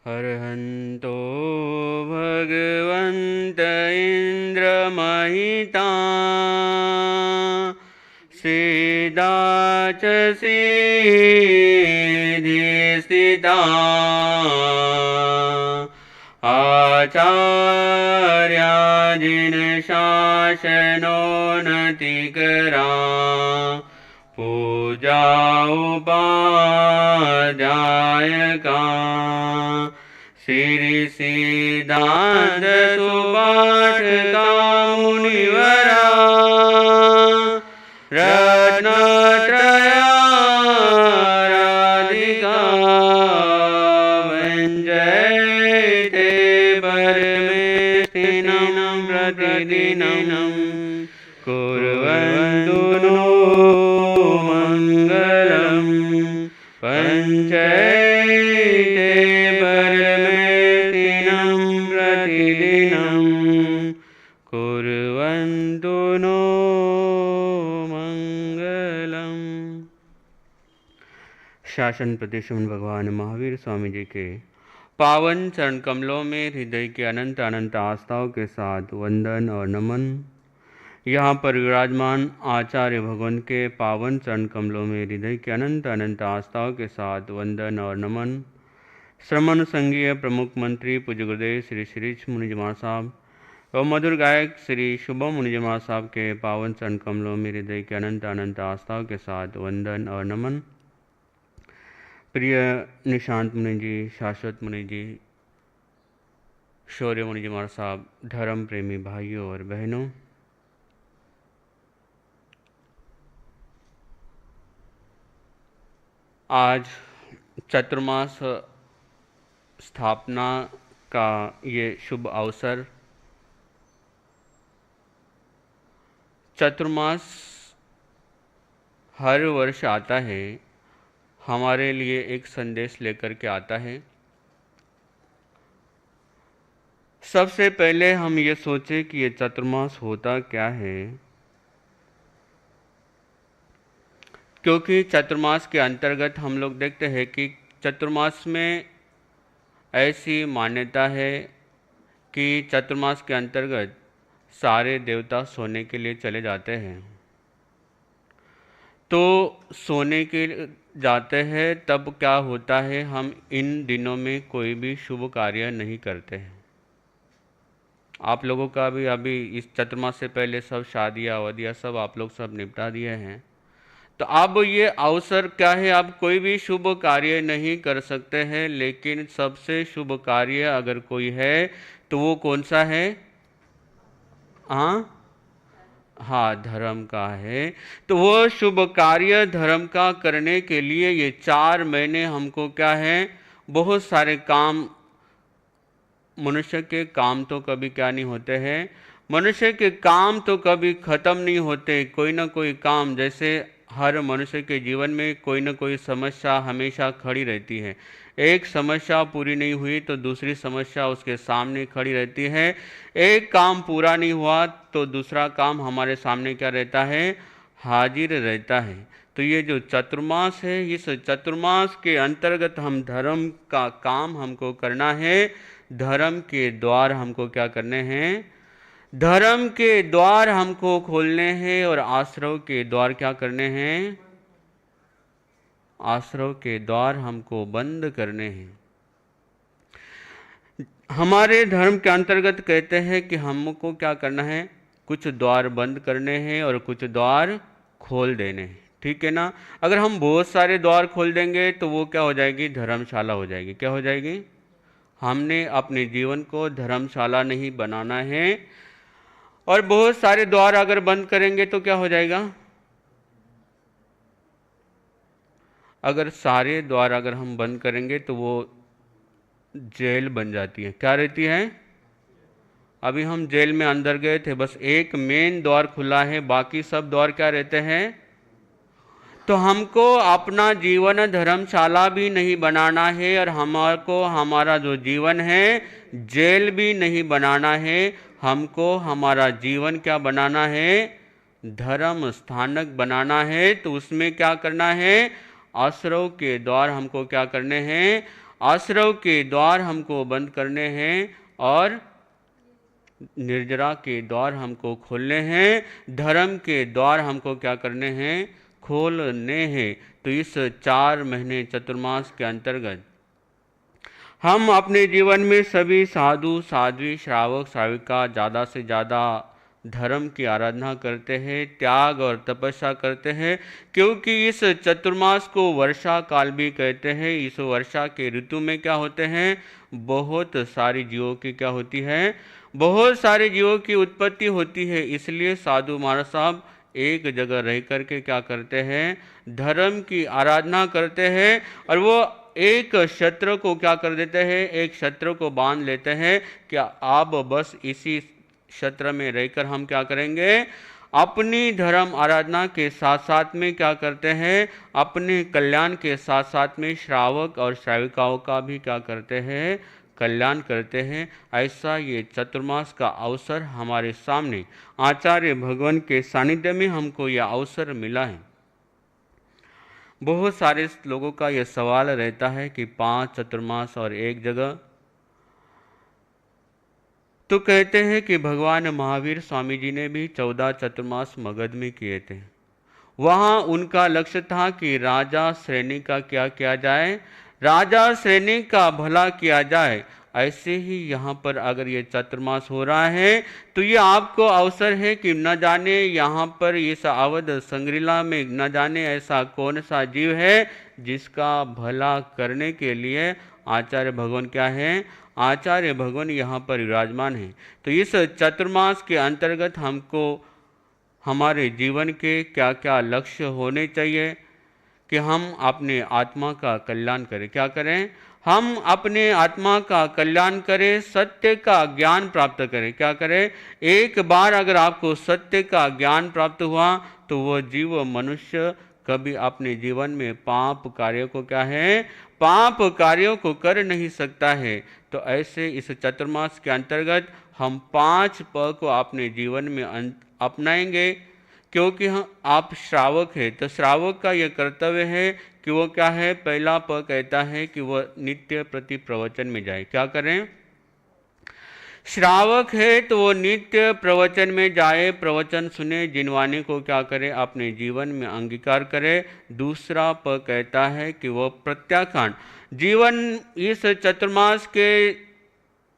हरहन्तो भगवन्त इन्द्रमहिता सीदाच सिद्धिस्थिता आचार्याजिन शासनोन्नतिकरा पूजा उपाध्यायका श्री सिद्धान्त सुपाठका मुनिवरा रत्नत्रयाराधिका वञ्जयते परमेष्टिनं प्रतिदिनं कुर्वन्तु नो मङ्गलं पञ्चैते परमेष्टिनं प्रतिदिनं कुर्वन्तु नो मंगलम। शासन प्रतिष्ठित भगवान महावीर स्वामी जी के पावन चरण कमलों में हृदय के अनंत अनंत आस्थाओं के साथ वंदन और नमन। यहाँ पर विराजमान आचार्य भगवान के पावन चरण कमलों में हृदय के अनंत अनंत आस्थाओं के साथ वंदन और नमन। श्रमण संघीय प्रमुख मंत्री पूज्य गुरुदेव श्री श्री मुनि जी महाराज साहब और मधुर गायक श्री शुभम मुनि जी महाराज साहब के पावन चरण कमलों में हृदय के अनंत अनंत आस्थाओं के साथ वंदन और नमन। प्रिय निशांत मुनि जी, शाश्वत मुनि जी, शौर्य मुनि जी महाराज साहब, धर्म प्रेमी भाइयों और बहनों, आज चतुर्मास स्थापना का ये शुभ अवसर। चतुर्मास हर वर्ष आता है, हमारे लिए एक संदेश लेकर के आता है। सबसे पहले हम ये सोचें कि ये चतुर्मास होता क्या है, क्योंकि चतुर्मास के अंतर्गत हम लोग देखते हैं कि चतुर्मास में ऐसी मान्यता है कि चतुर्मास के अंतर्गत सारे देवता सोने के लिए चले जाते हैं। तो सोने के जाते हैं तब क्या होता है, हम इन दिनों में कोई भी शुभ कार्य नहीं करते हैं। आप लोगों का भी अभी इस चतुर्मास से पहले सब शादियाँ अवधियाँ सब आप लोग सब निपटा दिए हैं। तो अब ये अवसर क्या है, आप कोई भी शुभ कार्य नहीं कर सकते हैं, लेकिन सबसे शुभ कार्य अगर कोई है तो वो कौन सा है? हाँ, धर्म का है। तो वो शुभ कार्य धर्म का करने के लिए ये 4 महीने हमको क्या है, बहुत सारे काम, मनुष्य के काम तो कभी क्या नहीं होते हैं, मनुष्य के काम तो कभी ख़त्म नहीं होते। कोई ना कोई काम, जैसे हर मनुष्य के जीवन में कोई ना कोई समस्या हमेशा खड़ी रहती है। एक समस्या पूरी नहीं हुई तो दूसरी समस्या उसके सामने खड़ी रहती है। एक काम पूरा नहीं हुआ तो दूसरा काम हमारे सामने क्या रहता है, हाजिर रहता है। तो ये जो चतुर्मास है, इस चतुर्मास के अंतर्गत हम धर्म का काम हमको करना है। धर्म के द्वार हमको क्या करने हैं, धर्म के द्वार हमको खोलने हैं और आश्रव के द्वार क्या करने हैं, आश्रव के द्वार हमको बंद करने हैं। हमारे धर्म के अंतर्गत कहते हैं कि हमको क्या करना है, कुछ द्वार बंद करने हैं और कुछ द्वार खोल देने हैं। ठीक है ना। अगर हम बहुत सारे द्वार खोल देंगे तो वो क्या हो जाएगी, धर्मशाला हो जाएगी। क्या हो जाएगी? हमने अपने जीवन को धर्मशाला नहीं बनाना है। और बहुत सारे द्वार अगर बंद करेंगे तो क्या हो जाएगा, अगर सारे द्वार अगर हम बंद करेंगे तो वो जेल बन जाती है। क्या रहती है? अभी हम जेल में अंदर गए थे, बस एक मेन द्वार खुला है, बाकी सब द्वार क्या रहते हैं। तो हमको अपना जीवन धर्मशाला भी नहीं बनाना है और हमको हमारा जो जीवन है जेल भी नहीं बनाना है। हमको हमारा जीवन क्या बनाना है, धर्म स्थानक बनाना है। तो उसमें क्या करना है, आश्रव के द्वार हमको क्या करने हैं, आश्रव के द्वार हमको बंद करने हैं और निर्जरा के द्वार हमको खोलने हैं, धर्म के द्वार हमको क्या करने हैं, खोलने हैं। तो इस 4 महीने चतुर्मास के अंतर्गत हम अपने जीवन में सभी साधु साध्वी श्रावक श्राविका ज़्यादा से ज़्यादा धर्म की आराधना करते हैं, त्याग और तपस्या करते हैं, क्योंकि इस चतुर्मास को वर्षा काल भी कहते हैं। इस वर्षा के ऋतु में क्या होते हैं, बहुत सारी जीवों की क्या होती है, बहुत सारे जीवों की उत्पत्ति होती है। इसलिए साधु महाराज साहब एक जगह रह करके क्या करते हैं, धर्म की आराधना करते हैं। और वो एक शस्त्र को क्या कर देते हैं, एक शस्त्र को बांध लेते हैं कि आप बस इसी शस्त्र में रहकर हम क्या करेंगे, अपनी धर्म आराधना के साथ साथ में क्या करते हैं, अपने कल्याण के साथ साथ में श्रावक और श्राविकाओं का भी क्या करते हैं, कल्याण करते हैं। ऐसा ये चतुर्मास का अवसर हमारे सामने आचार्य भगवान के सानिध्य में हमको यह अवसर मिला है। बहुत सारे लोगों का यह सवाल रहता है कि 5 चतुर्मास और एक जगह, तो कहते हैं कि भगवान महावीर स्वामी जी ने भी 14 चतुर्मास मगध में किए थे। वहाँ उनका लक्ष्य था कि राजा श्रेणी का क्या किया जाए, राजा श्रेणी का भला किया जाए। ऐसे ही यहाँ पर अगर ये चतुर्मास हो रहा है तो ये आपको अवसर है कि न जाने यहाँ पर इस अवध संग्रीला में न जाने ऐसा कौन सा जीव है जिसका भला करने के लिए आचार्य भगवान क्या है, आचार्य भगवान यहाँ पर विराजमान है। तो इस चतुर्मास के अंतर्गत हमको हमारे जीवन के क्या क्या लक्ष्य होने चाहिए कि हम अपने आत्मा का कल्याण करें। क्या करें, हम अपने आत्मा का कल्याण करें, सत्य का ज्ञान प्राप्त करें। क्या करें, एक बार अगर आपको सत्य का ज्ञान प्राप्त हुआ तो वह जीव मनुष्य कभी अपने जीवन में पाप कार्यों को क्या है, पाप कार्यों को कर नहीं सकता है। तो ऐसे इस चतुर्मास के अंतर्गत हम 5 प को अपने जीवन में अपनाएंगे, क्योंकि हम आप श्रावक है तो श्रावक का यह कर्तव्य है कि वो क्या है, पहला प कहता है कि वह नित्य प्रति प्रवचन में जाए। क्या करें, श्रावक है तो वो नित्य प्रवचन में जाए, प्रवचन सुने, जिनवाणी को क्या करे, अपने जीवन में अंगीकार करे। दूसरा प कहता है कि वह प्रत्याख्यान, जीवन इस चतुर्मास के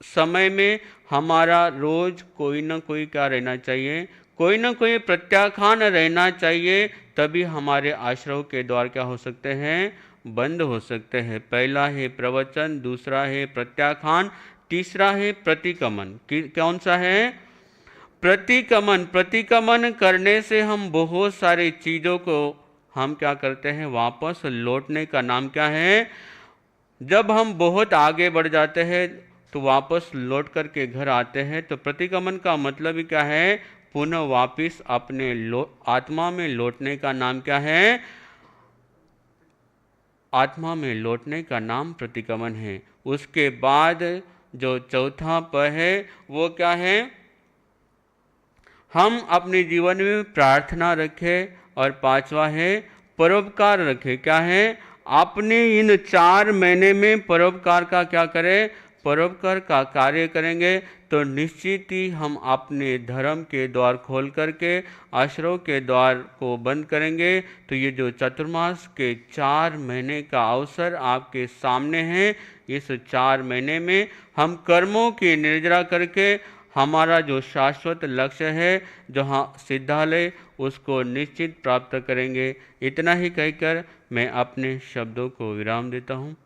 समय में हमारा रोज कोई ना कोई क्या रहना चाहिए, कोई ना कोई प्रत्याख्यान रहना चाहिए, तभी हमारे आश्रव के द्वार क्या हो सकते हैं, बंद हो सकते हैं। पहला है प्रवचन, दूसरा है प्रत्याख्यान, तीसरा है प्रतिक्रमण। कौन सा है, प्रतिक्रमण। प्रतिक्रमण करने से हम बहुत सारी चीज़ों को हम क्या करते हैं, वापस लौटने का नाम क्या है, जब हम बहुत आगे बढ़ जाते हैं तो वापस लौट करके घर आते हैं। तो प्रतिक्रमण का मतलब ही क्या है, पुनः वापिस अपने आत्मा में लौटने का नाम क्या है, आत्मा में लौटने का नाम प्रतिक्रमण है। उसके बाद जो चौथा प है वो क्या है, हम अपने जीवन में प्रार्थना रखें, और पांचवा है परोपकार रखें। क्या है, अपने इन 4 महीने में परोपकार का क्या करें, परोपकार का कार्य करेंगे तो निश्चित ही हम अपने धर्म के द्वार खोल करके आश्रव के द्वार को बंद करेंगे। तो ये जो चतुर्मास के 4 महीने का अवसर आपके सामने है, इस 4 महीने में हम कर्मों की निर्जरा करके हमारा जो शाश्वत लक्ष्य है, जहाँ सिद्धालय, उसको निश्चित प्राप्त करेंगे। इतना ही कहकर मैं अपने शब्दों को विराम देता हूँ।